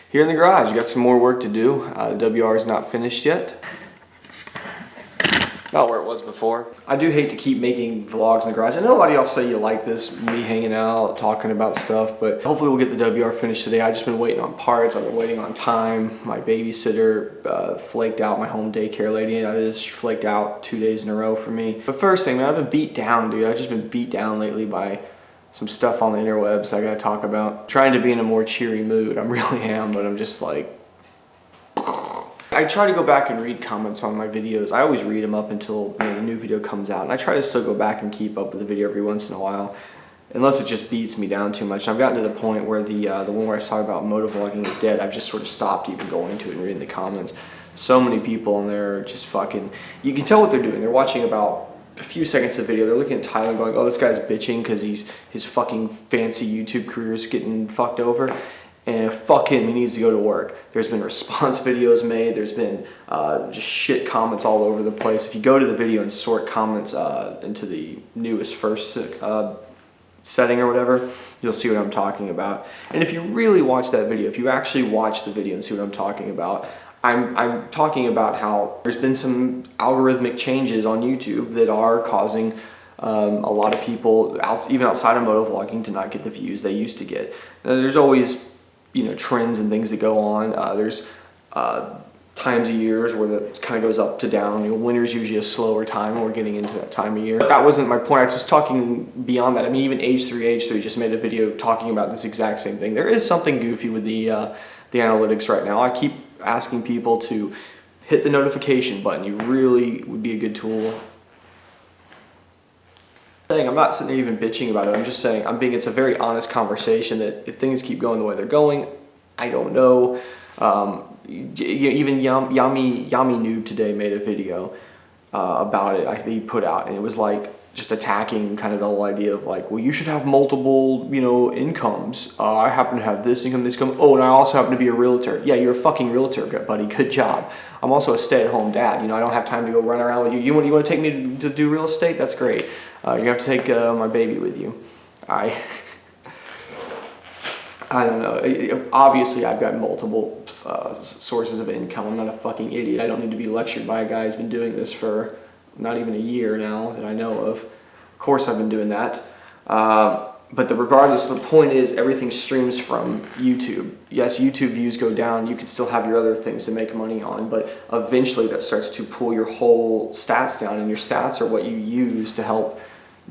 here in the garage. Got some more work to do. The WR is not finished yet. Not where it was before. I do hate to keep making vlogs in the garage. I know a lot of y'all say you like this, me hanging out, talking about stuff, but hopefully we'll get the WR finished today. I've just been waiting on parts. I've been waiting on time. My babysitter flaked out, my home daycare lady. She flaked out 2 days in a row for me. But first thing, man, I've been beat down, dude. I've just been beat down lately by some stuff on the interwebs I gotta talk about. Trying to be in a more cheery mood. I really am, but I'm just like, I try to go back and read comments on my videos. I always read them up until the new video comes out, and I try to still go back and keep up with the video every once in a while, unless it just beats me down too much. I've gotten to the point where the one where I talk about motovlogging is dead. I've just sort of stopped even going to it and reading the comments. So many people in there are just fucking, you can tell what they're doing. They're watching about a few seconds of video. They're looking at Tyler and going, oh, this guy's bitching because his fucking fancy YouTube career is getting fucked over. And fuck him, he needs to go to work. There's been response videos made. There's been just shit comments all over the place. If you go to the video and sort comments into the newest first setting or whatever, you'll see what I'm talking about. And if you really watch that video, if you actually watch the video and see what I'm talking about, I'm talking about how there's been some algorithmic changes on YouTube that are causing a lot of people, even outside of motovlogging, to not get the views they used to get. Now, there's always trends and things that go on. There's times of years where it kind of goes up to down. Winter's usually a slower time, and we're getting into that time of year. But that wasn't my point. I was talking beyond that. I mean, even H3 just made a video talking about this exact same thing. There is something goofy with the analytics right now. I keep asking people to hit the notification button. You really would be a good tool. I'm not sitting there even bitching about it. I'm just saying, it's a very honest conversation that if things keep going the way they're going, I don't know. Even Yami Noob today made a video about it. He put out, and it was like just attacking kind of the whole idea of like, well, you should have multiple, incomes. I happen to have this income, this income. Oh, and I also happen to be a realtor. Yeah, you're a fucking realtor, buddy. Good job. I'm also a stay-at-home dad. I don't have time to go run around with you. You want to take me to do real estate? That's great. You have to take my baby with you. I don't know. Obviously, I've got multiple sources of income. I'm not a fucking idiot. I don't need to be lectured by a guy who's been doing this for not even a year now that I know of. Of course, I've been doing that. But regardless, the point is everything streams from YouTube. Yes, YouTube views go down. You can still have your other things to make money on, but eventually that starts to pull your whole stats down, and your stats are what you use to help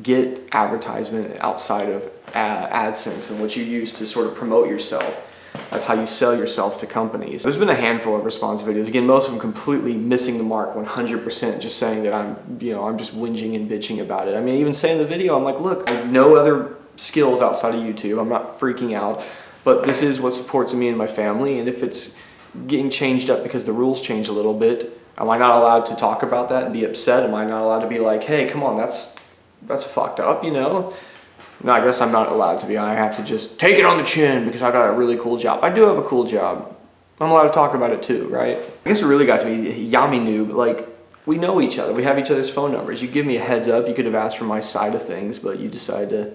get advertisement outside of AdSense, and what you use to sort of promote yourself. That's how you sell yourself to companies. There's been a handful of response videos. Again, most of them completely missing the mark 100%, just saying that I'm just whinging and bitching about it. I mean, even saying in the video, I'm like, look, I have no other skills outside of YouTube. I'm not freaking out, but this is what supports me and my family, and if it's getting changed up because the rules change a little bit, am I not allowed to talk about that and be upset? Am I not allowed to be like, hey, come on, that's fucked up, No, I guess I'm not allowed to be. I have to just take it on the chin because I got a really cool job. I do have a cool job. I'm allowed to talk about it too, right? I guess it really got to me, Yami Noob, like, we know each other. We have each other's phone numbers. You give me a heads up. You could have asked for my side of things, but you decided to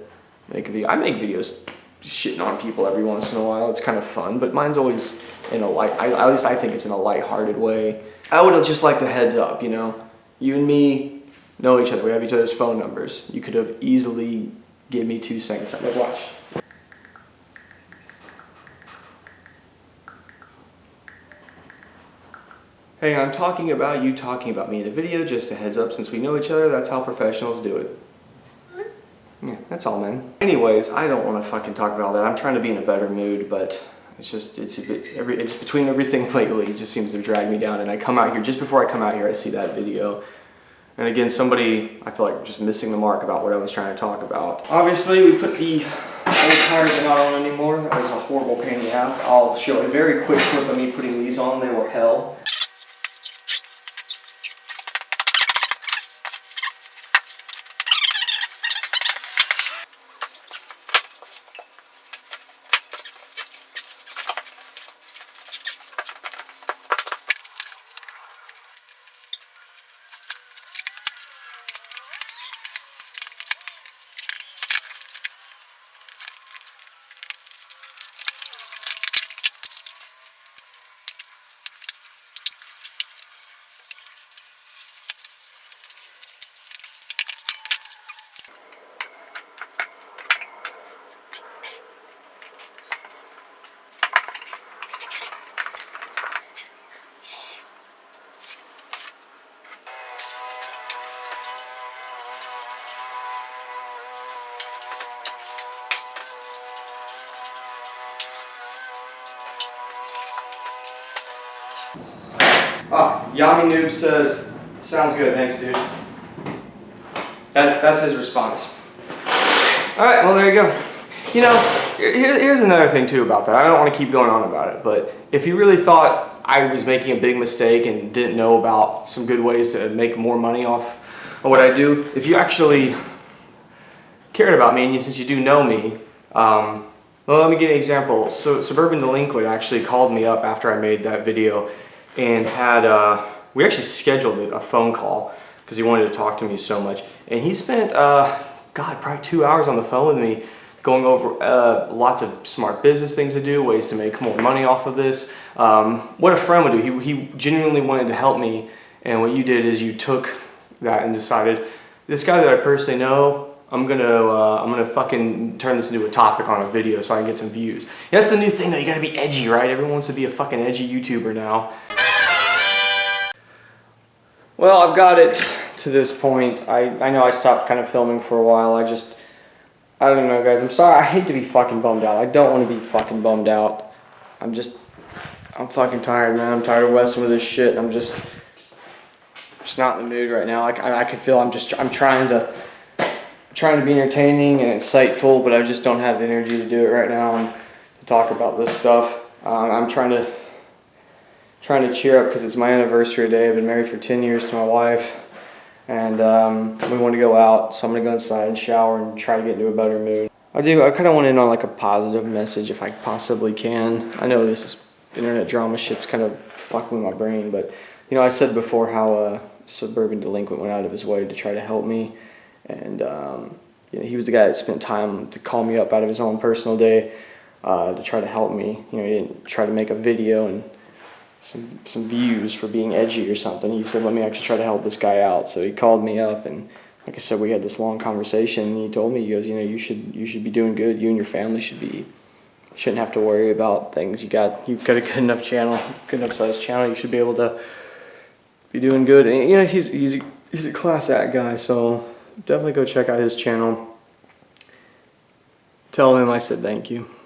make a video. I make videos shitting on people every once in a while. It's kind of fun, but mine's always in a at least I think it's in a lighthearted way. I would have just liked a heads up, You and me know each other. We have each other's phone numbers. You could have easily give me 2 seconds. I'm gonna watch. Hey, I'm talking about you talking about me in a video. Just a heads up, since we know each other, that's how professionals do it. Yeah, that's all, man. Anyways, I don't want to fucking talk about all that. I'm trying to be in a better mood, but it's between everything lately, it just seems to drag me down. And I come out here, just before I come out here, I see that video. And again, I feel like just missing the mark about what I was trying to talk about. Obviously, we put the old tires are not on anymore. That was a horrible pain in the ass. I'll show a very quick clip of me putting these on. They were hell. Yami Noob says, sounds good, thanks dude. That's his response. Alright, well there you go. You know, here's another thing too about that. I don't want to keep going on about it, but if you really thought I was making a big mistake and didn't know about some good ways to make more money off of what I do, if you actually cared about me, and since you do know me, well, let me give you an example. So Suburban Delinquent actually called me up after I made that video and had, we actually scheduled a phone call because he wanted to talk to me so much. And he spent, God, probably 2 hours on the phone with me going over lots of smart business things to do, ways to make more money off of this. What a friend would do. He genuinely wanted to help me, and what you did is you took that and decided, this guy that I personally know, I'm gonna fucking turn this into a topic on a video so I can get some views. That's the new thing though, you gotta be edgy, right? Everyone wants to be a fucking edgy YouTuber now. Well, I've got it to this point. I know I stopped kind of filming for a while. I don't know guys, I'm sorry, I hate to be fucking bummed out. I don't want to be fucking bummed out. I'm fucking tired, man. I'm tired of messing with this shit. I'm just not in the mood right now. I can feel I'm trying to be entertaining and insightful, but I just don't have the energy to do it right now and to talk about this stuff. I'm trying to cheer up because it's my anniversary today. I've been married for 10 years to my wife, and we want to go out, so I'm gonna go inside and shower and try to get into a better mood. I kind of want to end on like a positive message if I possibly can. I know this internet drama shit's kind of fucking with my brain, but you know, I said before how Suburban Delinquent went out of his way to try to help me. And you know, he was the guy that spent time to call me up out of his own personal day to try to help me. You know, he didn't try to make a video and some views for being edgy or something. He said, let me actually try to help this guy out. So he called me up, and like I said, we had this long conversation. And he told me, he goes, you know, you should be doing good. You and your family shouldn't have to worry about things. You've got a good enough channel, good enough sized channel. You should be able to be doing good. And you know, he's a class act guy, so definitely go check out his channel. Tell him I said thank you.